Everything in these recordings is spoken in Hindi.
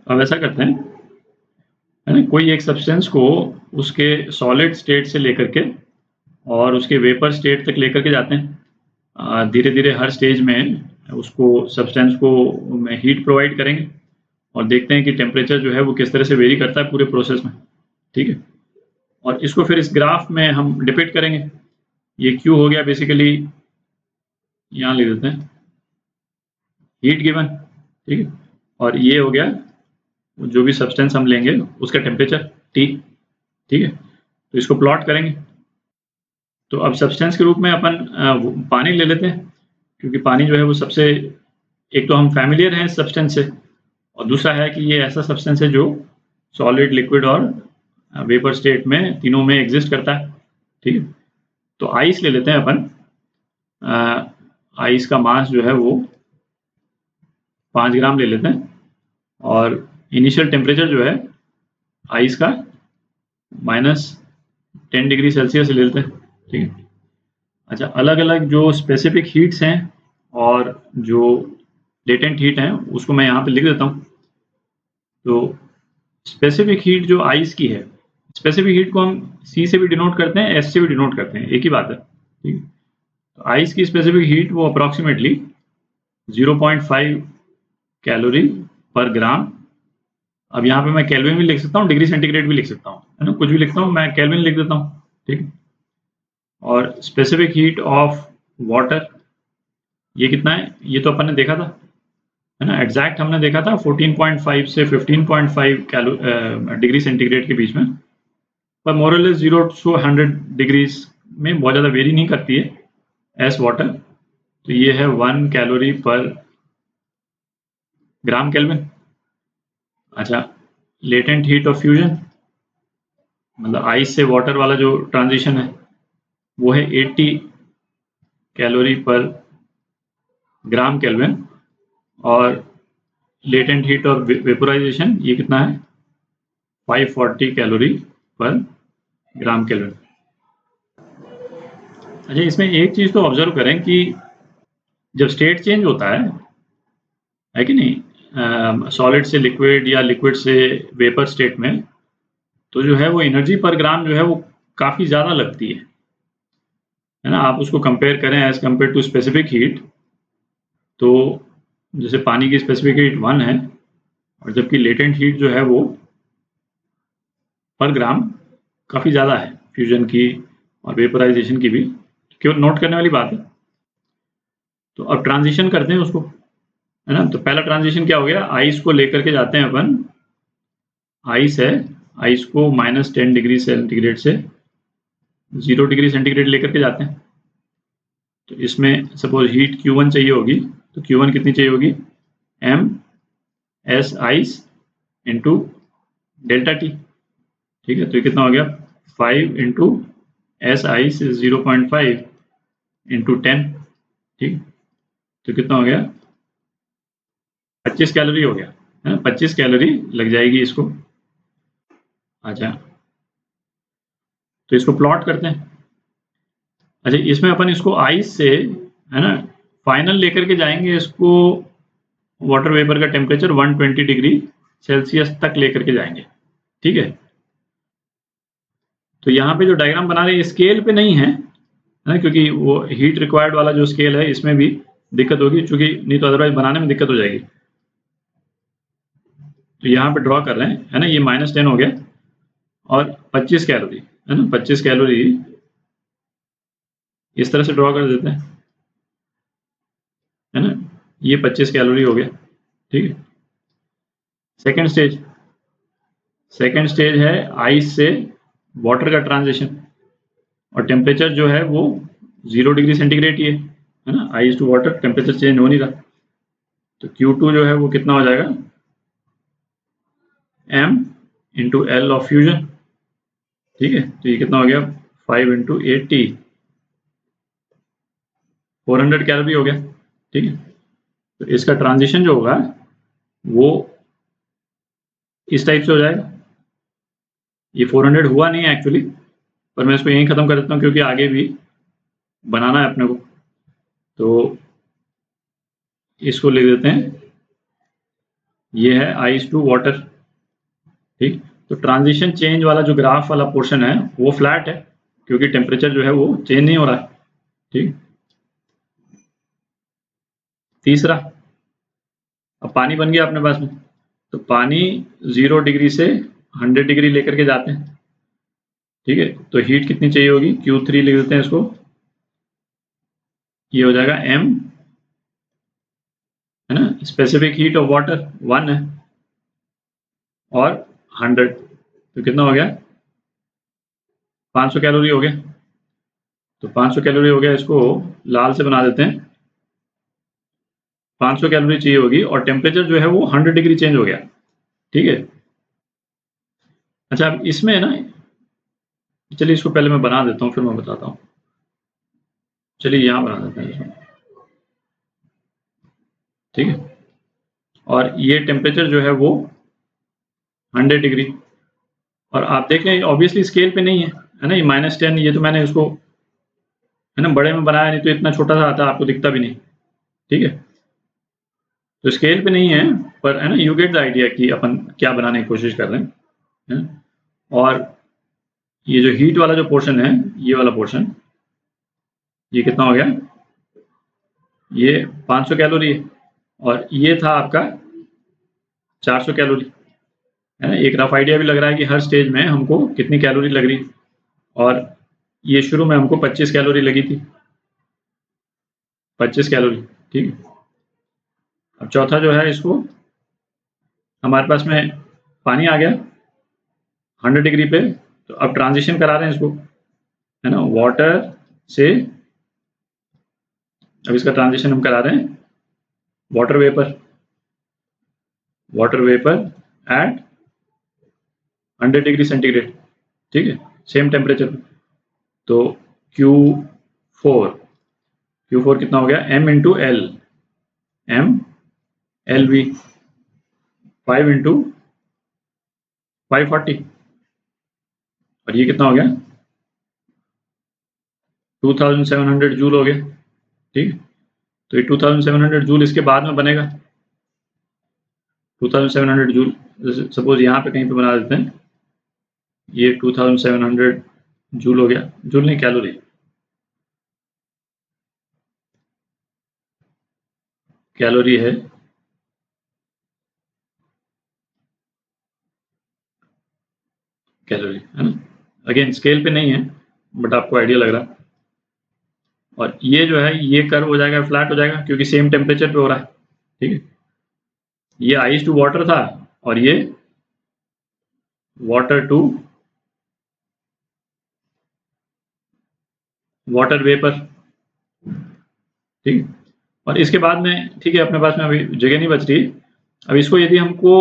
अब ऐसा करते हैं, है ना, कोई एक सब्सटेंस को उसके सॉलिड स्टेट से लेकर के और उसके वेपर स्टेट तक लेकर के जाते हैं। धीरे धीरे हर स्टेज में उसको सब्सटेंस को हीट प्रोवाइड करेंगे और देखते हैं कि टेम्परेचर जो है वो किस तरह से वेरी करता है पूरे प्रोसेस में। ठीक है, और इसको फिर इस ग्राफ में हम डिपिक्ट करेंगे। ये Q हो गया बेसिकली, यहाँ ले देते हैं हीट गिवन, ठीक है, और ये हो गया जो भी सब्सटेंस हम लेंगे उसका टेम्परेचर T। ठीक है, तो इसको प्लॉट करेंगे। तो अब सब्सटेंस के रूप में अपन पानी ले लेते हैं, क्योंकि पानी जो है वो सबसे, एक तो हम फैमिलियर हैं सब्सटेंस से, और दूसरा है कि ये ऐसा सब्सटेंस है जो सॉलिड, लिक्विड और वेपर स्टेट में तीनों में एग्जिस्ट करता है। ठीक है, तो आइस ले लेते हैं अपन। आइस का मास जो है वो 5 ग्राम ले लेते हैं, और इनिशियल टेम्परेचर जो है आइस का -10 डिग्री सेल्सियस ले लेते हैं। ठीक है, अच्छा, अलग अलग जो स्पेसिफिक हीट्स हैं और जो लेटेंट हीट हैं उसको मैं यहाँ पे लिख देता हूँ। तो स्पेसिफिक हीट जो आइस की है, स्पेसिफिक हीट को हम C से भी डिनोट करते हैं, S से भी डिनोट करते हैं, एक ही बात है। ठीक है, तो आइस की स्पेसिफिक हीट वो अप्रॉक्सीमेटली 0.5 कैलोरी पर ग्राम। अब यहाँ पे मैं केल्विन भी लिख सकता हूँ, डिग्री सेंटीग्रेड भी लिख सकता हूँ, है ना, कुछ भी लिखता हूँ, मैं केल्विन लिख देता हूँ। ठीक है, और स्पेसिफिक हीट ऑफ वाटर ये कितना है, ये तो अपन ने देखा था, है ना, एग्जैक्ट हमने देखा था 14.5 से 15.5 डिग्री सेंटीग्रेड के बीच में, पर मोरलेस 0 to 100 डिग्रीज में बहुत ज़्यादा वेरी नहीं करती है एस वाटर। तो ये है 1 कैलोरी पर ग्राम केल्विन। अच्छा, लेटेंट हीट ऑफ फ्यूजन, मतलब आइस से वाटर वाला जो ट्रांजिशन है वो है 80 कैलोरी पर ग्राम केल्विन, और लेटेंट हीट ऑफ वेपोराइजेशन ये कितना है 540 कैलोरी पर ग्राम केल्विन। अच्छा, इसमें एक चीज़ तो ऑब्जर्व करें कि जब स्टेट चेंज होता है कि नहीं, सॉलिड से लिक्विड या लिक्विड से वेपर स्टेट में, तो जो है वो एनर्जी पर ग्राम जो है वो काफ़ी ज़्यादा लगती है ना। आप उसको कंपेयर करें as compare to specific heat, तो जैसे पानी की स्पेसिफिक हीट 1 है, और जबकि लेटेंट हीट जो है वो पर ग्राम काफ़ी ज़्यादा है फ्यूजन की और वेपराइजेशन की भी, केवल नोट करने वाली बात है। तो अब ट्रांजिशन करते हैं उसको, है ना। तो पहला ट्रांजिशन क्या हो गया, आइस को लेकर के जाते हैं अपन, आइस है, आइस को -10 डिग्री सेंटीग्रेड से 0 डिग्री सेंटीग्रेड लेकर के जाते हैं। तो इसमें सपोज हीट Q1 चाहिए होगी, तो Q1 कितनी चाहिए होगी, m s ice into delta t. ठीक है, तो ये कितना हो गया 5 इंटू एस आइस 0.5 इंटू 10। ठीक, तो कितना हो गया 25 कैलोरी हो गया, है ना, 25 कैलोरी लग जाएगी इसको। अच्छा, तो इसको प्लॉट करते हैं। अच्छा, इसमें अपन इसको आइस से, है ना, फाइनल लेकर के जाएंगे इसको, वाटर वेपर का टेम्परेचर 120 डिग्री सेल्सियस तक लेकर के जाएंगे। ठीक है, तो यहाँ पे जो डायग्राम बना रहे हैं स्केल पे नहीं है ना, क्योंकि वो हीट रिक्वायर्ड वाला जो स्केल है इसमें भी दिक्कत होगी, क्योंकि नहीं तो अदरवाइज बनाने में दिक्कत हो जाएगी। तो यहाँ पे ड्रॉ कर रहे हैं, है ना, ये -10 हो गया, और 25 कैलोरी, है ना, 25 कैलोरी इस तरह से ड्रॉ कर देते हैं, है ना, ये 25 कैलोरी हो गया। ठीक है, सेकेंड स्टेज है आइस से वाटर का ट्रांजिशन, और टेम्परेचर जो है वो 0 डिग्री सेंटीग्रेड ही है ना, ice to water temperature change हो नहीं रहा। तो Q2 जो है वो कितना हो जाएगा, m into L of fusion. ठीक है, तो ये कितना हो गया 5 इंटू 80, 400 कैलोरी हो गया। ठीक है, तो इसका ट्रांजिशन जो होगा वो इस टाइप से हो जाएगा। ये 400 हुआ नहीं है एक्चुअली, पर मैं इसको यहीं ख़त्म कर देता हूँ क्योंकि आगे भी बनाना है अपने को। तो इसको लिख देते हैं ये है आइस टू वाटर, ठीक। तो ट्रांजिशन चेंज वाला जो ग्राफ वाला पोर्शन है वो फ्लैट है, क्योंकि टेम्परेचर जो है वो चेंज नहीं हो रहा है, ठीक। तीसरा, अब पानी बन गया अपने पास में, तो पानी 0 डिग्री से 100 डिग्री लेकर के जाते हैं, ठीक है। तो हीट कितनी चाहिए होगी, Q3 लिख देते हैं इसको, ये हो जाएगा M, है ना। स्पेसिफिक हीट ऑफ वाटर 1 है और 100, तो कितना हो गया, 500 कैलोरी हो गया। तो 500 कैलोरी हो गया, इसको लाल से बना देते हैं। 500 कैलोरी चाहिए होगी और टेम्परेचर जो है वो 100 डिग्री चेंज हो गया, ठीक है। अच्छा, अब इसमें है ना, चलिए इसको पहले मैं बना देता हूँ फिर मैं बताता हूँ। चलिए यहाँ बना देते हैं इसमें, ठीक है। और ये टेम्परेचर जो है वो 100 डिग्री, और आप देख रहे हैं ऑब्वियसली स्केल पे नहीं है ना, ये -10, ये तो मैंने इसको है ना बड़े में बनाया, नहीं तो इतना छोटा सा आता आपको दिखता भी नहीं, ठीक है। तो स्केल पे नहीं है, पर है ना, यू गेट द आइडिया कि अपन क्या बनाने की कोशिश कर रहे हैं, है? और ये जो हीट वाला जो पोर्शन है, ये वाला पोर्शन, ये कितना हो गया, ये 500 कैलोरी है, और ये था आपका 400 कैलोरी, है ना। एक रफ आइडिया भी लग रहा है कि हर स्टेज में हमको कितनी कैलोरी लग रही, और ये शुरू में हमको 25 कैलोरी लगी थी, 25 कैलोरी, ठीक है। अब चौथा जो है, इसको हमारे पास में पानी आ गया 100 डिग्री पे, तो अब ट्रांजिशन करा रहे हैं इसको, है ना, वाटर से, अब इसका ट्रांजिशन हम करा रहे हैं water vapour, water vapour eight 100 degree centigrade, ठीक है, सेम टेम्परेचर। तो Q4, Q4 कितना हो गया, M into L, M L V 5 into 540, और ये कितना हो गया, 2700 जूल हो गया, ठीक है। तो ये 2700 जूल इसके बाद में बनेगा, 2700 जूल, सपोज यहाँ पे कहीं पे बना देते हैं, ये 2700 जूल हो गया, जूल नहीं कैलोरी, कैलोरी है, कैलोरी, है ना। अगेन स्केल पे नहीं है, बट आपको आइडिया लग रहा है। और ये जो है, ये कर्व हो जाएगा, फ्लैट हो जाएगा, क्योंकि सेम टेम्परेचर पे हो रहा है, ठीक है। ये आइस टू वाटर था, और ये वाटर टू वाटर वेपर, ठीक है। और इसके बाद में, ठीक है, अपने पास में अभी जगह नहीं बच रही। अब इसको यदि हमको,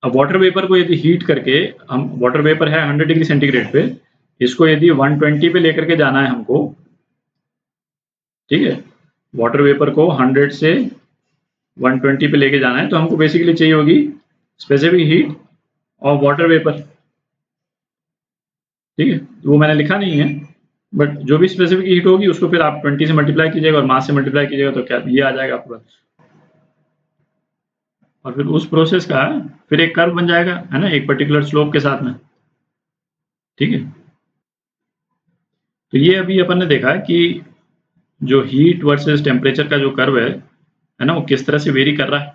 अब वाटर वेपर को यदि हीट करके, हम वाटर वेपर है 100 डिग्री सेंटीग्रेड पे, इसको यदि 120 पे लेकर के जाना है हमको, ठीक है, वाटर वेपर को 100 से 120 पे लेके जाना है, तो हमको बेसिकली चाहिए होगी specific heat of water vapour, ठीक है। वो मैंने लिखा नहीं है, बट जो भी स्पेसिफिक हीट होगी उसको फिर आप 20 से मल्टीप्लाई कीजिएगा और मास से मल्टीप्लाई कीजिएगा, तो क्या ये आ जाएगा आपके पास, और फिर उस प्रोसेस का फिर एक कर्व बन जाएगा, है ना, एक पर्टिकुलर स्लोप के साथ में, ठीक है। तो ये अभी अपन ने देखा कि जो हीट वर्सेस टेम्परेचर का जो कर्व है ना, वो किस तरह से वेरी कर रहा है,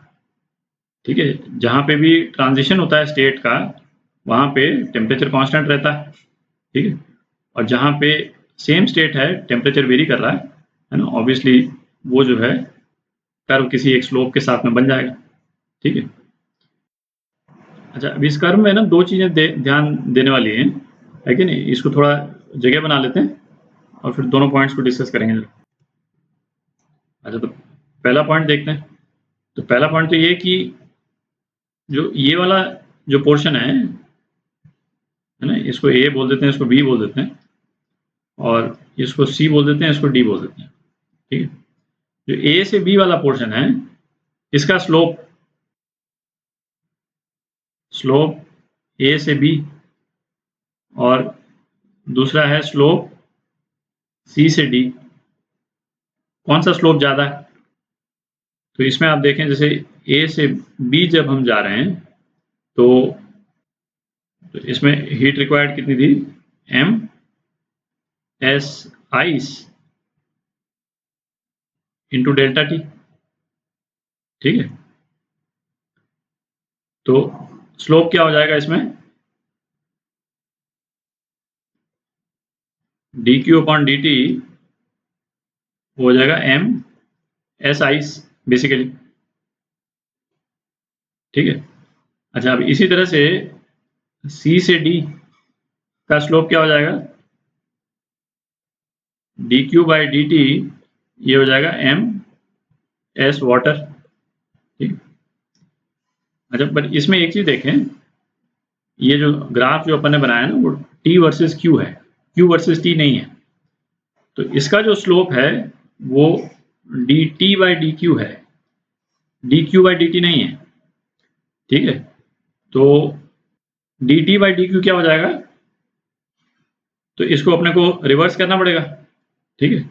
ठीक है। जहाँ पे भी ट्रांजिशन होता है स्टेट का, वहाँ पे टेम्परेचर कांस्टेंट रहता है, ठीक है। और जहाँ पे सेम स्टेट है, टेम्परेचर वेरी कर रहा है ना, ऑब्वियसली वो जो है कर्व किसी एक स्लोप के साथ में बन जाएगा, ठीक है। अच्छा, अब इस कर्व में ना दो चीज़ें ध्यान देने वाली हैं, है कि नहीं। इसको थोड़ा जगह बना लेते हैं और फिर दोनों पॉइंट्स को डिस्कस करेंगे। अच्छा, तो पहला पॉइंट देखते हैं। तो पहला पॉइंट तो ये कि जो ये वाला जो पोर्शन है ना, इसको ए बोल देते हैं, इसको बी बोल देते हैं, और इसको सी बोल देते हैं, इसको डी बोल देते हैं, ठीक है। जो ए से बी वाला पोर्शन है, इसका स्लोप, स्लोप ए से बी, और दूसरा है स्लोप सी से डी। कौन सा स्लोप ज़्यादा है, तो इसमें आप देखें जैसे ए से बी जब हम जा रहे हैं तो इसमें हीट रिक्वायर्ड कितनी थी, m s ice into delta t, ठीक है। तो स्लोप क्या हो जाएगा इसमें, d q upon d t हो जाएगा एम एस आइस बेसिकली, ठीक है। अच्छा, अब इसी तरह से सी से डी का स्लोप क्या हो जाएगा, D Q by D T, ये हो जाएगा एम एस वाटर, ठीक। अच्छा, पर इसमें एक चीज देखें, ये जो ग्राफ जो अपन ने बनाया ना वो टी वर्सेस क्यू है, क्यू वर्सेस टी नहीं है। तो इसका जो स्लोप है वो D T by D Q है, D Q by D T नहीं है, ठीक है। तो D T by D Q क्या हो जाएगा, तो इसको अपने को रिवर्स करना पड़ेगा, ठीक है।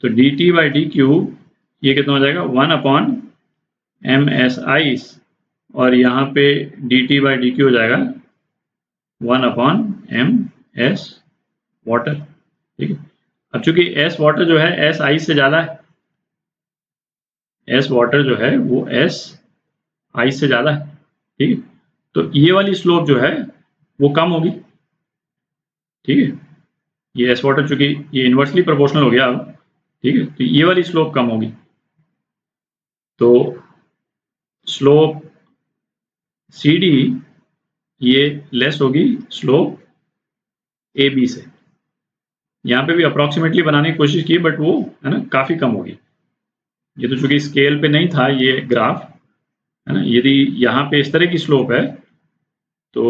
तो D T by D Q ये कितना हो जाएगा, 1 अपॉन एम एस आइस, और यहाँ पे D T by D Q हो जाएगा 1 अपॉन एम एस वाटर, ठीक है। अब चूंकि एस वाटर जो है एस आइस से ज़्यादा है, एस वाटर जो है वो एस आइस से ज़्यादा है, ठीक है। तो ये वाली स्लोप जो है वो कम होगी, ठीक है। ये एस वाटर चूंकि ये इन्वर्सली प्रोपोर्शनल हो गया अब, ठीक है, तो ये वाली स्लोप कम होगी। तो स्लोप सी डी ये लेस होगी स्लोप ए बी से। यहाँ पे भी अप्रॉक्सीमेटली बनाने की कोशिश की बट वो है ना काफ़ी कम होगी। ये तो चूंकि स्केल पे नहीं था ये ग्राफ, है ना, यदि यहाँ पे इस तरह की स्लोप है तो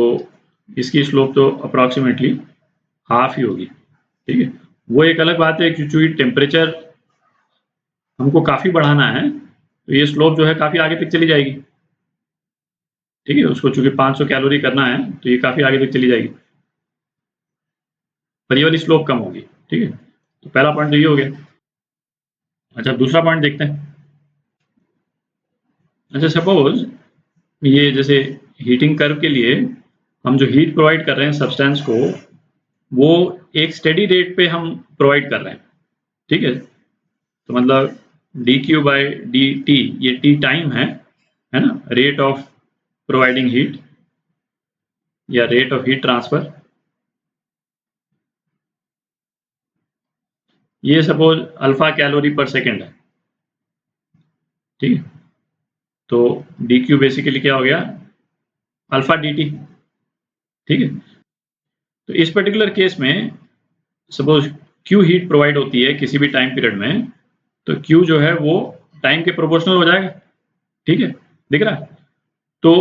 इसकी स्लोप तो अप्रॉक्सीमेटली हाफ ही होगी, ठीक है। वो एक अलग बात है कि चूंकि टेम्परेचर हमको काफ़ी बढ़ाना है तो ये स्लोप जो है काफ़ी आगे तक चली जाएगी, ठीक है। उसको चूंकि 500 कैलोरी करना है तो ये काफ़ी आगे तक चली जाएगी, पर ये वाली स्लोप कम होगी, ठीक है। तो पहला पॉइंट तो ये हो गया। अच्छा, दूसरा पॉइंट देखते हैं। अच्छा, सपोज ये जैसे हीटिंग कर्व के लिए हम जो हीट प्रोवाइड कर रहे हैं सब्सटेंस को वो एक स्टेडी रेट पे हम प्रोवाइड कर रहे हैं, ठीक है। तो मतलब D Q by D T, ये टी टाइम है ना, रेट ऑफ प्रोवाइडिंग हीट या रेट ऑफ हीट ट्रांसफर। ये सपोज अल्फा कैलोरी पर सेकेंड है, ठीक है। तो डी क्यू बेसिकली क्या हो गया, अल्फा डी टी, ठीक है। तो इस पर्टिकुलर केस में सपोज क्यू हीट प्रोवाइड होती है किसी भी टाइम पीरियड में, तो क्यू जो है वो टाइम के प्रोपोर्शनल हो जाएगा, ठीक है, दिख रहा है। तो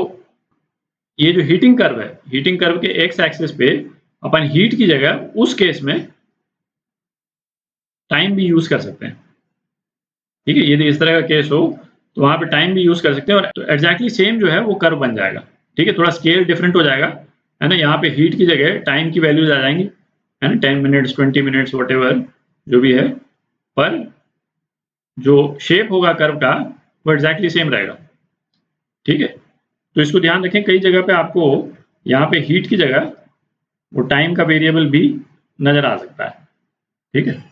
ये जो हीटिंग कर्व है, हीटिंग कर्व के एक्स एक्सिस पे अपन हीट की जगह उस केस में टाइम भी यूज कर सकते हैं, ठीक है। यदि इस तरह का केस हो तो वहां पे टाइम भी यूज कर सकते हैं और तो एग्जैक्टली सेम जो है वो कर्व बन जाएगा, ठीक है। थोड़ा स्केल डिफरेंट हो जाएगा, है ना। यहाँ पे हीट की जगह टाइम की वैल्यूज आ जाएंगी, है ना, 10 मिनट्स 20 मिनट्स वट एवर जो भी है, पर जो शेप होगा कर्व का वो एग्जैक्टली सेम रहेगा, ठीक है। तो इसको ध्यान रखें, कई जगह पे आपको यहाँ पे हीट की जगह वो टाइम का वेरिएबल भी नजर आ सकता है, ठीक है।